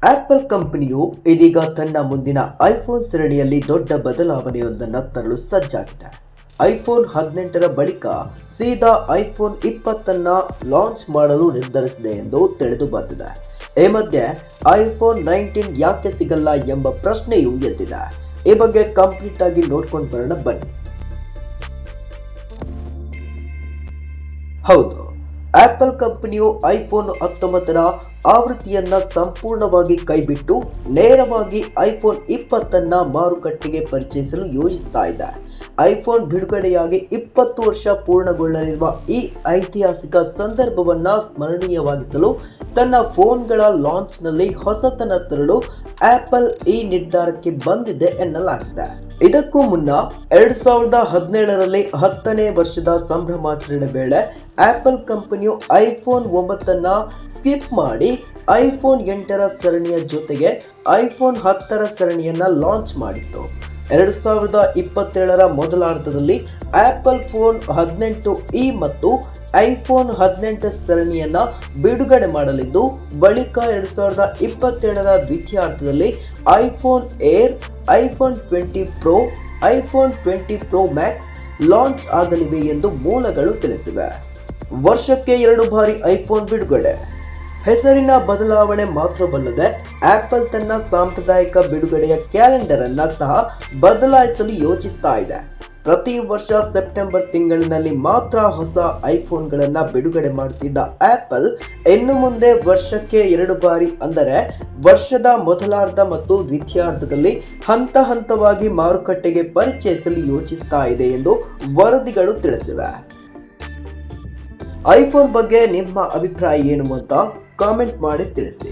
Apple ಕಂಪನಿಯು ಇದೀಗ ತನ್ನ ಮುಂದಿನ ಐಫೋನ್ ಸರಣಿಯಲ್ಲಿ ದೊಡ್ಡ ಬದಲಾವಣೆಯೊಂದನ್ನು ತರಲು ಸಜ್ಜಾಗಿದೆ. ಐಫೋನ್ 18ರ ಬಳಿಕ ಸೀದಾ ಐಫೋನ್ 20ಅನ್ನು ಲಾಂಚ್ ಮಾಡಲು ನಿರ್ಧರಿಸಿದೆ ಎಂದು ತಿಳಿದು ಬಂದಿದೆ. ಈ ಮಧ್ಯೆ ಐಫೋನ್ 19 ಯಾಕೆ ಸಿಗಲ್ಲ ಎಂಬ ಪ್ರಶ್ನೆಯೂ ಎದ್ದಿದೆ. ಈ ಬಗ್ಗೆ ಕಂಪ್ಲೀಟ್ ಆಗಿ ನೋಡ್ಕೊಂಡು ಬರೋಣ ಬನ್ನಿ. ಹೌದು, ಆಪಲ್ ಕಂಪನಿಯು ಐಫೋನ್ 19ರ ಆವೃತ್ತಿಯನ್ನ ಸಂಪೂರ್ಣವಾಗಿ ಕೈಬಿಟ್ಟು ನೇರವಾಗಿ ಐಫೋನ್ 20ಅನ್ನ ಮಾರುಕಟ್ಟೆಗೆ ಪರಿಚಯಿಸಲು ಯೋಜಿಸ್ತಾ ಇದೆ. ಐಫೋನ್ ಬಿಡುಗಡೆಯಾಗಿ 20 ವರ್ಷ ಪೂರ್ಣಗೊಳ್ಳಲಿರುವ ಈ ಐತಿಹಾಸಿಕ ಸಂದರ್ಭವನ್ನ ಸ್ಮರಣೀಯವಾಗಿಸಲು ತನ್ನ ಫೋನ್ಗಳ ಲಾಂಚ್ನಲ್ಲಿ ಹೊಸತನ ತರಲು ಆಪಲ್ ಈ ನಿರ್ಧಾರಕ್ಕೆ ಬಂದಿದೆ ಎನ್ನಲಾಗಿದೆ. ಇದಕ್ಕೂ ಮುನ್ನ 2017ರಲ್ಲಿ 10ನೇ ವರ್ಷದ ಸಂಭ್ರಮಾಚರಣೆ ವೇಳೆ ಆಪಲ್ ಕಂಪನಿಯು ಐಫೋನ್ 9ಅನ್ನ ಸ್ಕಿಪ್ ಮಾಡಿ ಐಫೋನ್ 8ರ ಸರಣಿಯ ಜೊತೆಗೆ ಐಫೋನ್ 10ರ ಸರಣಿಯನ್ನ ಲಾಂಚ್ ಮಾಡಿತ್ತು. 2027ರ ಮೊದಲಾರ್ಧದಲ್ಲಿ ಆಪಲ್ ಫೋನ್ 18e ಮತ್ತು ಐಫೋನ್ 18 ಸರಣಿಯನ್ನ ಬಿಡುಗಡೆ ಮಾಡಲಿದ್ದು, ಬಳಿಕ 2027ರ ದ್ವಿತೀಯಾರ್ಧದಲ್ಲಿ iPhone Air, iPhone 20 Pro, iPhone 20 Pro Max launch ಆಗಲಿವೆ ಎಂದು ಮೂಲಗಳು ತಿಳಿಸಿವೆ. ವರ್ಷಕ್ಕೆ 2 ಬಾರಿ ಐಫೋನ್ ಬಿಡುಗಡೆ. ಹೆಸರಿನ ಬದಲಾವಣೆ ಮಾತ್ರವಲ್ಲದೆ ಆಪಲ್ ತನ್ನ ಸಾಂಪ್ರದಾಯಿಕ ಬಿಡುಗಡೆಯ ಕ್ಯಾಲೆಂಡರ್ ಅನ್ನ ಸಹ ಬದಲಾಯಿಸಲು ಯೋಚಿಸ್ತಾ ಇದೆ. ಪ್ರತಿ ವರ್ಷ ಸೆಪ್ಟೆಂಬರ್ ತಿಂಗಳಿನಲ್ಲಿ ಮಾತ್ರ ಹೊಸ ಐಫೋನ್ಗಳನ್ನು ಬಿಡುಗಡೆ ಮಾಡುತ್ತಿದ್ದ ಆಪಲ್ ಇನ್ನು ಮುಂದೆ ವರ್ಷಕ್ಕೆ 2 ಬಾರಿ, ಅಂದರೆ ವರ್ಷದ ಮೊದಲಾರ್ಧ ಮತ್ತು ದ್ವಿತೀಯಾರ್ಧದಲ್ಲಿ ಹಂತ ಹಂತವಾಗಿ ಮಾರುಕಟ್ಟೆಗೆ ಪರಿಚಯಿಸಲು ಯೋಚಿಸ್ತಾ ಇದೆ ಎಂದು ವರದಿಗಳು ತಿಳಿಸಿವೆ. ಐಫೋನ್ ಬಗ್ಗೆ ನಿಮ್ಮ ಅಭಿಪ್ರಾಯ ಏನು ಅಂತ ಕಾಮೆಂಟ್ ಮಾಡಿ ತಿಳಿಸಿ.